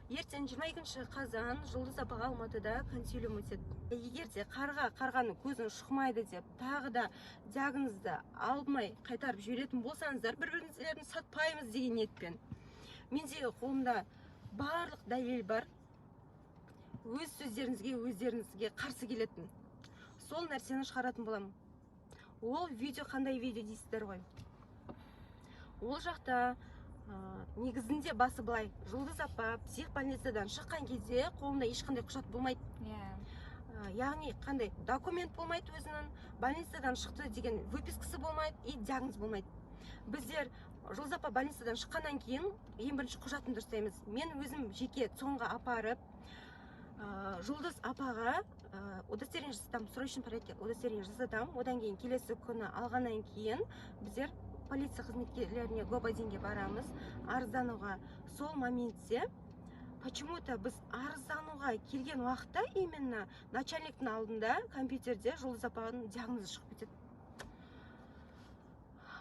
ертең 22 қазан Жұлдыз апаға Алматыда консилиум өтеді. Егер де қарғаның көзін шықмайды деп, тағы да диагнозды алмай қайтарып жіберетін болсаңыздар, бір-біріңіздерді сатпаймыз деген ниетпен. Мендегі қолымда барлық дәлел бар. Өз өздеріңізге қарсы келетін. Сол нәрсені шығаратын боламын. Ол видео қандай видео дейсіздер ғой. Ол жақта негізінде басы былай. Жұлдыз апа психбольницадан шыққан кезде қолында ешқандай құжат болмайды. Яғни қандай документ болмайды өзінің, больницадан шықты деген выпискасы болмайды и диагноз болмайды. Біздер Жұлдыз апа больницадан шыққаннан кейін ең бірінші құжатын дұрыстаймыз. Мен өзім жеке цонға апарып, Жұлдыз апаға удостоверение жасатам, срочный порядке удостоверение жасатам. Одан кейін келесі күні алғаннан кейін біздер полиция қызметкерлеріне ГОБАДИНге барамыз, арыздануға. Сол моментте почему-то біз арыздануға келген уақытта именно начальниктің алдында компьютерде Жұлдыз апаның диагнозы шығып кетеді.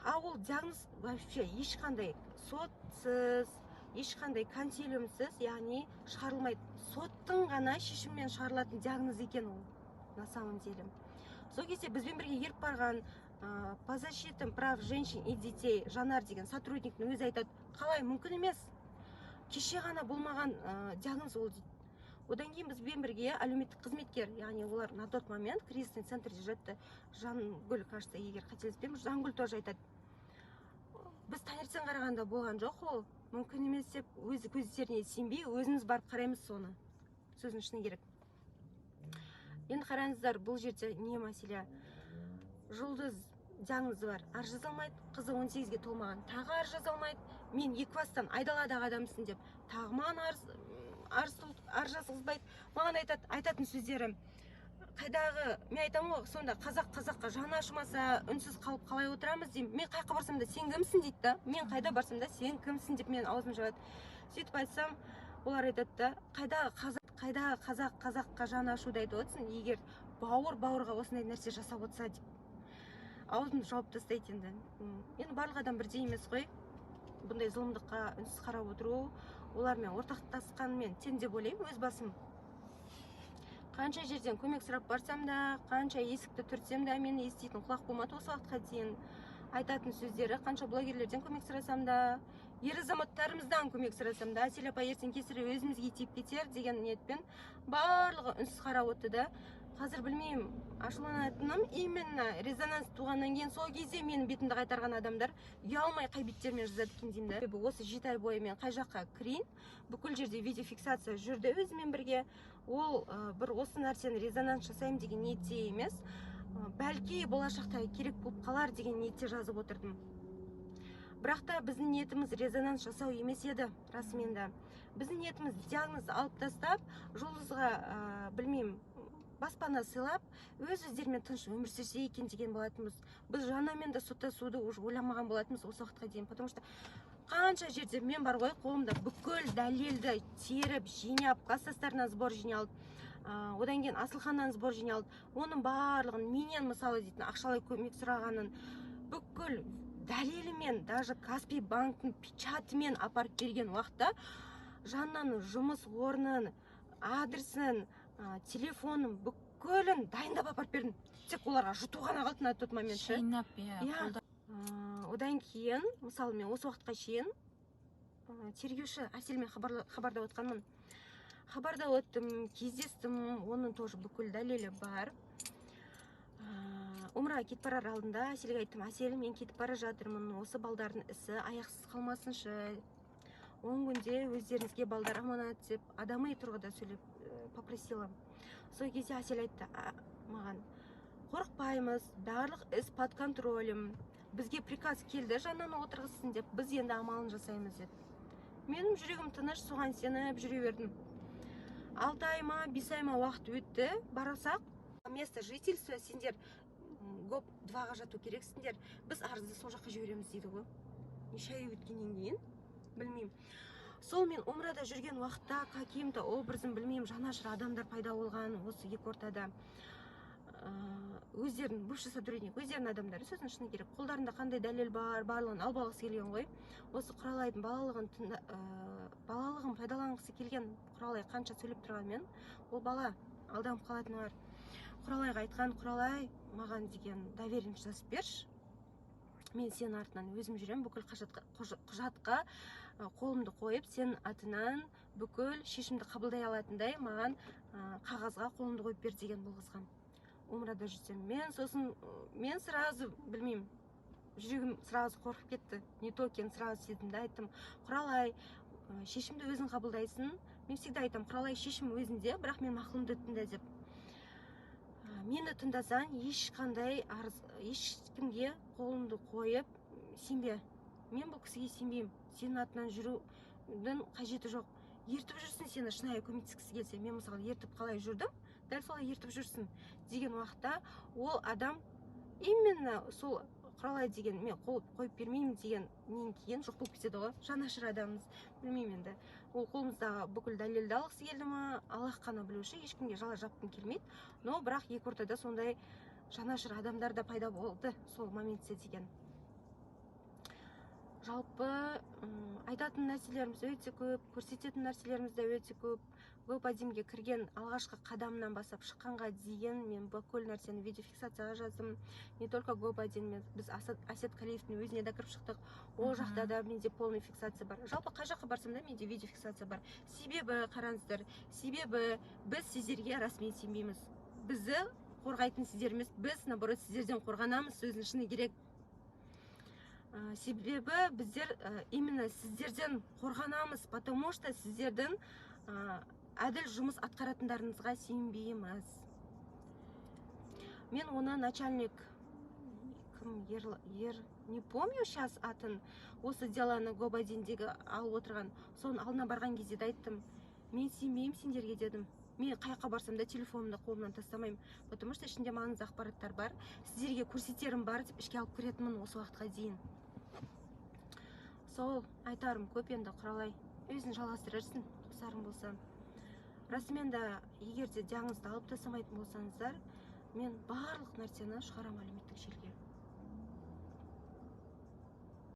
А ол диагноз вообще ешқандай сотсыз, ешқандай консилиумсыз, яғни шығарылмайды. Соттың ғана шешіммен шығарылатын диагноз екен ол, на самом деле. Сол кезде бізбен бірге еріп барған по защитам прав женщин и детей Жанар деген сотрудниктің өзі айтады, қалай мүмкін емес. Кеше ғана болмаған диагноз ол дейді. Одан кейін бізбен бірге әлеуметтік қызметкер, яғни олар на тот момент кризисный центрде жатты. Жангүл, кажется, егер қателеспеймін, Жангүл тоже айтады. Біз таңертең қарағанда болған жоқ ол. Мүмкін емес деп өзі көздеріне сенбей, өзіміз барып қараймыз соны. Сөздің шыны керек. Енді қараңыздар, бұл жерде не мәселе? Жұлдыз диагнозы бар, арыз жаза алмайды, қызы 18-ге толмаған, тағы арыз жаза алмайды. Мен Екібастан айдаладағы адамсың деп, тағы маған арыз жазғызбайды. Маған айтатын сөздері, қайдағы, мен айтамын ғой, сонда қазаққа жаны ашымаса, үнсіз қалып қалай отырамыз деймін. Мен қайқа барсам да сен кімсің дейді да, мен қайда барсам да сен кімсің деп мен аузым жабады. Сөйтіп айтсам, олар айтады да, қайдағы қазаққа жаны ашуды айтып отырсың, егер бауырға осындай нәрсе жасап отырса деп. Аузымды жауып тастайды енді. Енді барлық адам бірдей емес қой. Бұндай зұлымдыққа үнсіз қарап отыру, олармен ортақтасқанмен тең деп ойлаймын өз басым. Қанша жерден көмек сұрап барсам да, қанша есікті түртсем да, мені еститін құлақ болмады осы уақытқа дейін. Айтатын сөздері, қанша блогерлерден көмек сұрасам да, ер азаматтарымыздан көмек сұрасам да, Әсел апа ертең кесірі өзімізге тиіп кетер деген ниетпен барлығы үнсіз қарап отты да. Қазір білмеймін, ашуланатыным именно резонанс туғаннан кейін сол кезде менің бетімді қайтарған адамдар ұялмай қай беттермен жазады екен деймін да. Осы 7 ай бойы мен қай жаққа кірейін, бүкіл жерде видеофиксация жүрді өзімен бірге. Ол бір осы нәрсені резонанс жасаймын деген ниетте емес, бәлки болашақта керек болып қалар деген ниетте жазып отырдым. Бірақ та біздің ниетіміз резонанс жасау емес еді, расымен де. Біздің ниетіміз диагноз алып тастап, Жұлдызға білмеймін, баспана сыйлап, өздерімен тыныш өмір сүрсе екен деген болатынбыз. Біз Жанармен де соттасуды уже ойламаған болатынбыз осы уақытқа дейін. Потому что қанша жерде мен бар ғой, қолымда бүкіл дәлелді теріп, жинап, класстастарынан сбор жиналды. Одан кейін Асылханнан сбор жиналды. Оның барлығын менен мысалы дейтін ақшалай көмек сұрағанын бүкіл дәлелімен, даже Каспий банктың печатымен апарып берген уақытта Жаннаның жұмыс орнын, адресін, телефонын, бүкілін дайындап апарып бердім. Тек оларға жұту ғана қалды на тот момент. Шайнап, Одан кейін, мысалы мен осы уақытқа шейін тергеуші Әселмен хабарда отқанмын. Хабарда оттым, кездестім, оның тоже бүкіл дәлелі бар. Умраға кетіп барар алдында Әселге айттым, Әсел, мен кетіп бара жатырмын, осы балдардың ісі аяқсыз қалмасыншы. 10 күнде өздеріңізге балдар аманат деп адами тұрғыда сөйлеп попросила. Сол кезде Әсел айтты маған, қорықпаймыз, барлық іс под контролем, бізге приказ келді Жаннаны отырғызсын деп, біз енді амалын жасаймыз деді. Менің жүрегім тыныш, соған сеніп жүре бердім. 6 айма, 5 айма уақыт өтті, барасақ, место жительства сендер ГОП 2-ға жату керексіңдер, біз арызды сол жаққа жібереміз дейді ғой. Неше ай өткеннен кейін, білмеймін. Сол мен умрада жүрген уақытта каким-то образым, білмеймін, жанашыр адамдар пайда болған осы екі ортада. Өздерін, бывший сотрудник, өздерінің адамдары, сөздің шыны керек, қолдарында қандай дәлел бар, барлығын алып алғысы келген ғой. Осы Құралайдың балалығын балалығын пайдаланғысы келген Құралай қанша сөйлеп тұрғанмен, ол бала алданып қалатыны бар. Құралайға айтқан: Құралай, маған деген доверенность жазып берші, мен сенің артынан өзім жүрем, бүкіл құжатқа қолымды қойып, сен атынан бүкіл шешімді қабылдай алатындай маған қағазға қолымды қойып бер деген болғызған. Умрада жүрсем, мен сразу білмеймін, жүрегім сразу қорқып кетті. Не то екенін сразу сездім де айттым: Құралай, шешімді өзің қабылдайсың. Мен всегда айтам: Құралай, шешім өзінде, бірақ мен мақұлымды тыңда деп. Мені тыңдасаң, ешкімге қолымды қойып сенбе. Мен бұл кісіге сенбеймін. Сенің атынан жүрудің қажеті жоқ. Ертіп жүрсін сені шынайы көмектескісі келсе. Мен мысалы ертіп қалай жүрдім, дәл солай ертіп жүрсін деген уақытта ол адам именно сол Құралай деген мен қойып бермеймін деген нен кейін жоқ болып кетеді ғой. Жанашыр адамымыз, білмеймін енді. Ол қолымыздағы бүкіл дәлелді алғысы келді ма, Аллах қана білуші, ешкімге жала жапқым келмейді. Но бірақ екі ортада сондай жанашыр адамдар да пайда болды сол моментте деген. Жалпы айтатын нәрселеріміз өте көп, көрсететін нәрселеріміз де өте көп. Go-Padimге кірген алғашқы қадамнан бастап шыққанға дейін мен бүкіл нәрсені видеофиксацияға жаздым. Не только Go-Padim, біз Асет Қалиевтің өзіне де кіріп шықтық. Ол жақта да менде полный фиксация бар. Жалпы қай жаққа барсам да менде видеофиксация бар. Себебі, қараңыздар, себебі біз сіздерге расымен сенбейміз. Бізді қорғайтын сіздер емес, біз наоборот сіздерден қорғанамыз, сөздің шыны керек. Себебі біздер именно сіздерден қорғанамыз, потому что сіздердің әділ жұмыс атқаратындарыңызға сенбейміз. Мен оны начальник, не помню сейчас атын, осы деланы Go-Padimдегі алып отырған, соның алдына барған кезде де айттым: мен сенбеймін сендерге дедім. Мен қайыққа барсам да телефонымды қолымнан тастамаймын, потому что ішінде маңызды ақпараттар бар, сіздерге көрсетерім бар деп ішке алып кіретінмін осы уақытқа дейін. Сол айтарым көп енді. Құралай, өзін жалғастырырсың, қосарың болса. Расымен де, егер де диагнозды алып тастамайтын болсаңыздар, мен барлық нәрсені шығарам әлеуметтік желіге.